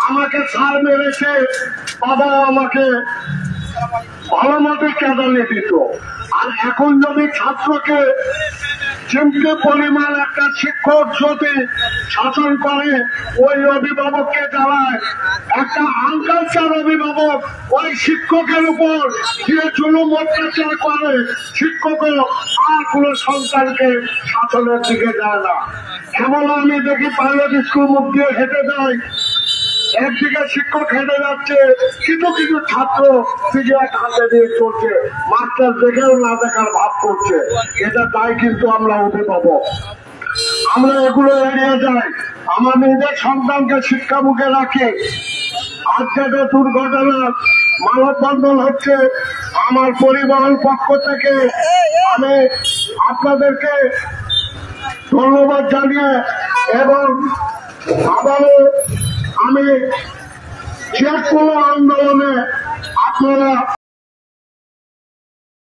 আমাকে ছাড় মেরেছে, বাবা আমাকে ভালো মতো কেঁদানি দিত। আর এখন যদি ছাত্রকে চিমটে পরিমাণ একটা শিক্ষক যদি শাসন করে, ওই অভিভাবককে জ্বালায়, একটা আনকালচার অভিভাবক ওই শিক্ষকের উপর যে জুলুম অত্যাচার করে, শিক্ষকও আর কোন সন্তানকে শাসনের দিকে যায় না। এমন আমি দেখি প্রাইভেট স্কুল মুখ দিয়ে হেঁটে যায়, একদিকে শিক্ষক হেঁটে যাচ্ছে, কিছু কিছু ছাত্র সিগারেট হাতে দিয়ে চলছে, মাস্টার দেখেও না দেখার ভাব করছে। এটা তাই কিন্তু আমরা অভিভাবক, আমরা এগুলো এড়িয়ে যাই। আমার নিজের সন্তানকে শিক্ষা মুখে রাখি। আজকে একটা দুর্ঘটনা মানববন্ধন হচ্ছে, আমার পরিবহন পক্ষ থেকে আমি আপনাদেরকে ধন্যবাদ জানিয়ে এবং আবারও আমি যে কোনো আন্দোলনে আপনারা